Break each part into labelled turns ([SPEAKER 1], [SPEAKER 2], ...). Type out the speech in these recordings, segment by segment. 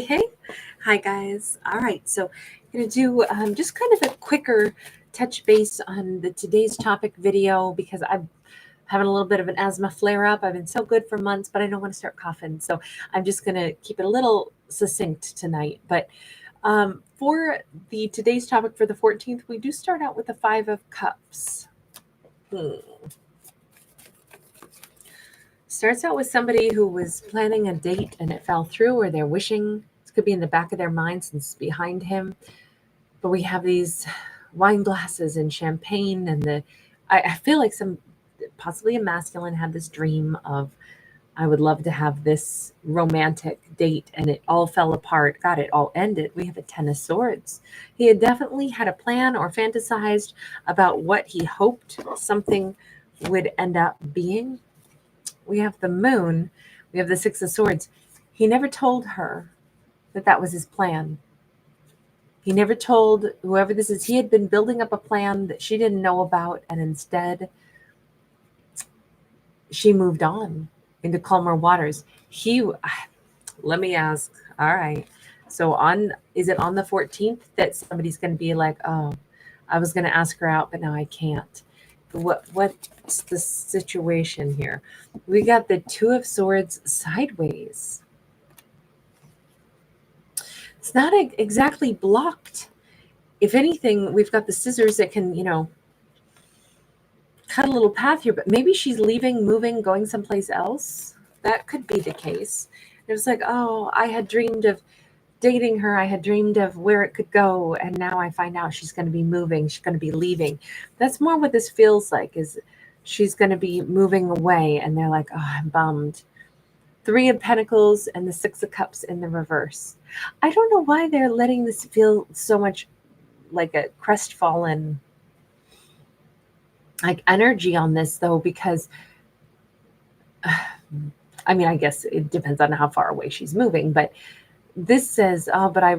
[SPEAKER 1] Hey. Hi, guys. All right. So I'm going to do just kind of a quicker touch base on the today's topic video because I'm having a little bit of an asthma flare up. I've been so good for months, but I don't want to start coughing. So I'm just going to keep it a little succinct tonight. But for the today's topic for the 14th, we do start out with the Five of Cups. Starts out with somebody who was planning a date and it fell through, or they're wishing. It could be in the back of their mind since behind him. But we have these wine glasses and champagne, and I feel like possibly a masculine had this dream of, I would love to have this romantic date, and it all fell apart. God, it all ended. We have a Ten of Swords. He had definitely had a plan or fantasized about what he hoped something would end up being. We have the Moon. We have the Six of Swords. He never told her that was his plan. He never told whoever this is. He had been building up a plan that she didn't know about, and instead she moved on into calmer waters. Let me ask. All right. So is it on the 14th that somebody's going to be like, oh, I was going to ask her out, but now I can't? What's the situation here? We got the Two of Swords sideways. It's not exactly blocked. If anything, we've got the scissors that can, cut a little path here, but maybe she's leaving, moving, going someplace else. That could be the case. It was like, oh, I had dreamed of dating her. I had dreamed of where it could go. And now I find out she's going to be moving. She's going to be leaving. That's more what this feels like, is she's going to be moving away. And they're like, oh, I'm bummed. Three of Pentacles and the Six of Cups in the reverse. I don't know why they're letting this feel so much like a crestfallen energy on this, though, because I guess it depends on how far away she's moving, but this says, oh, but I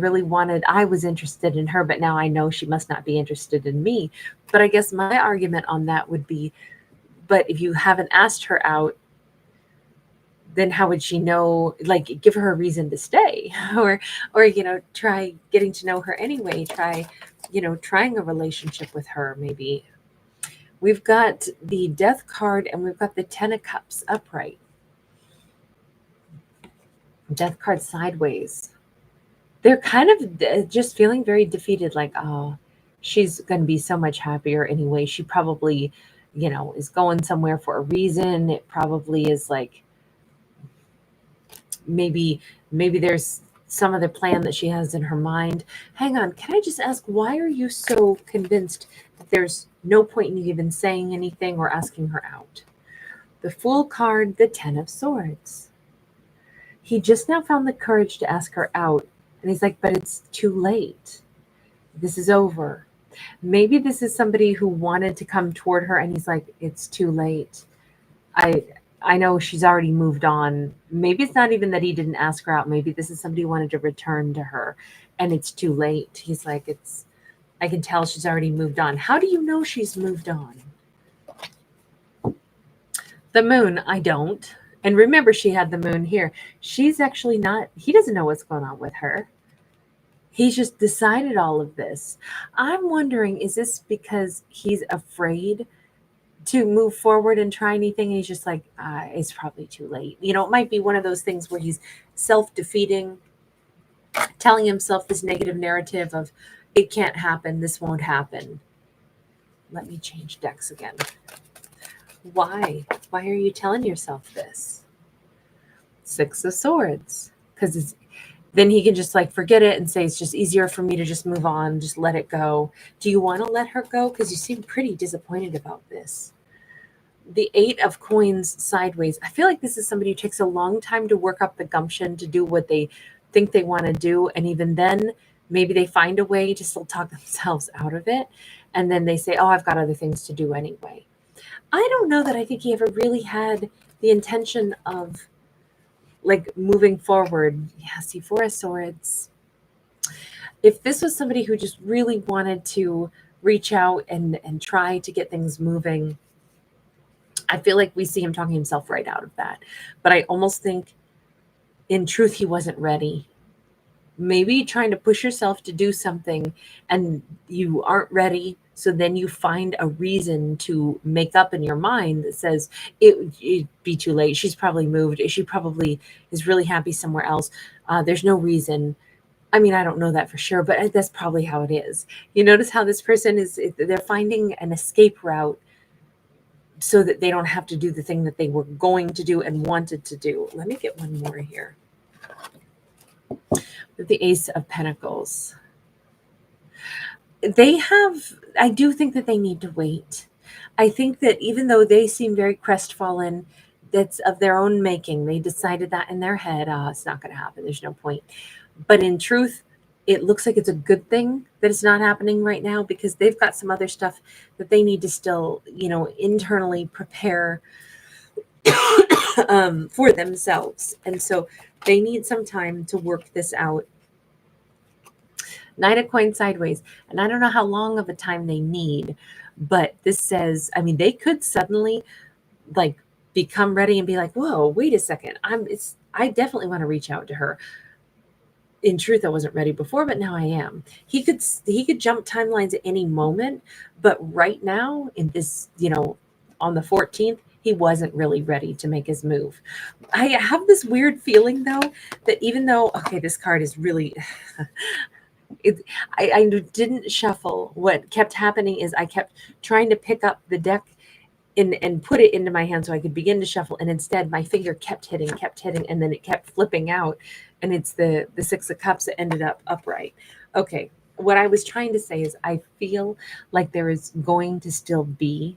[SPEAKER 1] was interested in her, but now I know she must not be interested in me. But I guess my argument on that would be, but if you haven't asked her out, then how would she know? Like, give her a reason to stay, or try getting to know her anyway. Try, trying a relationship with her. Maybe we've got the Death card and we've got the Ten of Cups upright. Death card sideways. They're kind of just feeling very defeated. Like, oh, she's going to be so much happier anyway. She probably, is going somewhere for a reason. It probably is like, maybe there's some other plan that she has in her mind. Hang on, can I just ask, why are you so convinced that there's no point in you even saying anything or asking her out? The Fool card, the Ten of Swords. He just now found the courage to ask her out, and he's like, but it's too late. This is over. Maybe this is somebody who wanted to come toward her, and he's like, it's too late. I know she's already moved on. Maybe it's not even that he didn't ask her out. Maybe this is somebody who wanted to return to her, and it's too late. He's like, I can tell she's already moved on. How do you know she's moved on? The Moon, I don't. And remember, she had the Moon here. She's actually not, he doesn't know what's going on with her. He's just decided all of this. I'm wondering, is this because he's afraid to move forward and try anything? And he's just like, it's probably too late. It might be one of those things where he's self-defeating, telling himself this negative narrative of, it can't happen, this won't happen. Let me change decks again. Why are you telling yourself this? Six of Swords. Because then he can just forget it and say, it's just easier for me to just move on, just let it go. Do you want to let her go? Because you seem pretty disappointed about this. The Eight of Coins sideways. I feel like this is somebody who takes a long time to work up the gumption to do what they think they want to do. And even then, maybe they find a way to still talk themselves out of it. And then they say, oh, I've got other things to do anyway. I don't know that I think he ever really had the intention of moving forward. Yeah, see, Four of Swords. If this was somebody who just really wanted to reach out and try to get things moving, I feel like we see him talking himself right out of that. But I almost think, in truth, he wasn't ready. maybe trying to push yourself to do something and you aren't ready. So then you find a reason to make up in your mind that says it'd be too late. She's probably moved. She probably is really happy somewhere else. There's no reason. I mean, I don't know that for sure, but that's probably how it is. You notice how this person is, they're finding an escape route so that they don't have to do the thing that they were going to do and wanted to do. Let me get one more here. With the Ace of Pentacles. I do think that they need to wait. I think that even though they seem very crestfallen, that's of their own making. They decided that in their head, it's not going to happen. There's no point. But in truth, it looks like it's a good thing that it's not happening right now, because they've got some other stuff that they need to still, internally prepare for themselves. And so they need some time to work this out. Knight of Coins sideways. And I don't know how long of a time they need, but this says, I mean, they could suddenly like become ready and be like, whoa, wait a second. I definitely want to reach out to her. In truth, I wasn't ready before, but now I am. He could jump timelines at any moment, but right now in this, on the 14th, he wasn't really ready to make his move. I have this weird feeling though, that even though, okay, this card is really, I didn't shuffle. What kept happening is I kept trying to pick up the deck and put it into my hand so I could begin to shuffle. And instead my finger kept hitting, and then it kept flipping out. And it's the Six of Cups that ended up upright. Okay. What I was trying to say is I feel like there is going to still be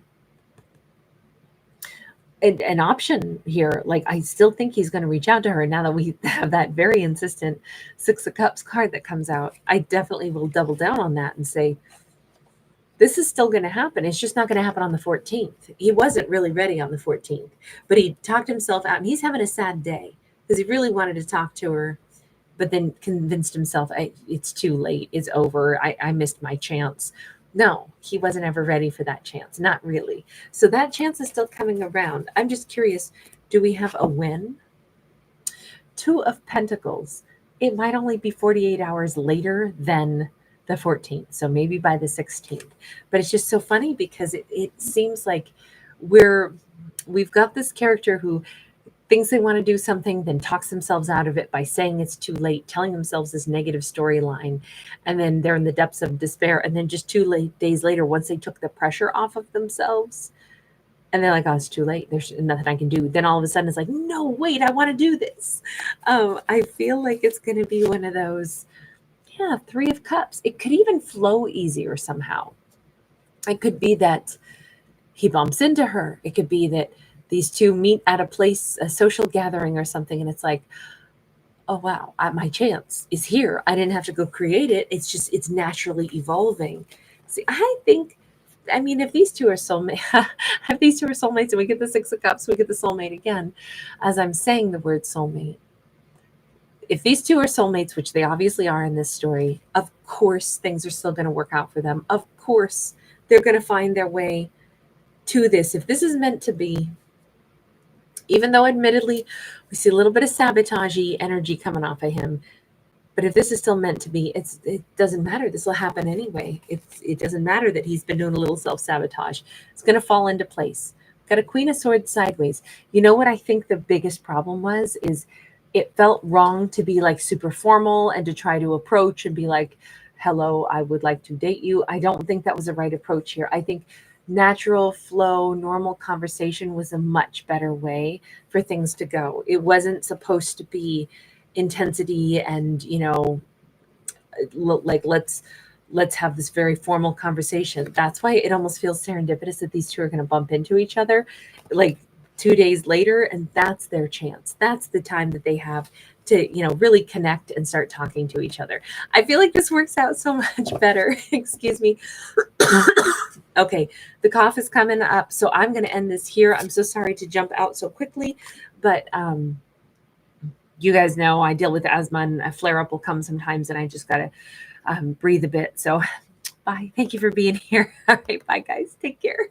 [SPEAKER 1] an option here. Like, I still think he's going to reach out to her. Now that we have that very insistent Six of Cups card that comes out, I definitely will double down on that and say, this is still going to happen. It's just not going to happen on the 14th. He wasn't really ready on the 14th, but he talked himself out, and he's having a sad day because he really wanted to talk to her, but then convinced himself, it's too late. It's over. I missed my chance. No, he wasn't ever ready for that chance. Not really. So that chance is still coming around. I'm just curious, do we have a win? Two of Pentacles. It might only be 48 hours later than the 14th. So maybe by the 16th. But it's just so funny because it seems like we've got this character who thinks they want to do something, then talks themselves out of it by saying it's too late, telling themselves this negative storyline, and then they're in the depths of despair. And then just 2 days later, once they took the pressure off of themselves, and they're like, oh, it's too late. There's nothing I can do. Then all of a sudden it's like, no, wait, I want to do this. I feel like it's going to be one of those, Three of Cups. It could even flow easier somehow. It could be that he bumps into her. It could be that these two meet at a place, a social gathering or something, and it's like, oh wow, my chance is here. I didn't have to go create it. It's naturally evolving. See, if these two are soulmates, if these two are soulmates, and we get the Six of Cups, we get the soulmate again. As I'm saying the word soulmate, if these two are soulmates, which they obviously are in this story, of course things are still going to work out for them. Of course they're going to find their way to this. If this is meant to be, even though admittedly we see a little bit of sabotage-y energy coming off of him, but if this is still meant to be, it doesn't matter. This will happen anyway. It doesn't matter that he's been doing a little self-sabotage. It's going to fall into place. Got a Queen of Swords sideways. You know what I think the biggest problem was is it felt wrong to be like super formal and to try to approach and be like, hello, I would like to date you. I don't think that was the right approach here. I think natural flow, normal conversation was a much better way for things to go. It wasn't supposed to be intensity and, like let's have this very formal conversation. That's why it almost feels serendipitous that these two are going to bump into each other like 2 days later, and that's their chance. That's the time that they have to, really connect and start talking to each other. I feel like this works out so much better. Excuse me. Okay, the cough is coming up, so I'm going to end this here. I'm so sorry to jump out so quickly, but you guys know I deal with asthma, and a flare-up will come sometimes, and I just got to breathe a bit. So bye. Thank you for being here. All right, bye, guys. Take care.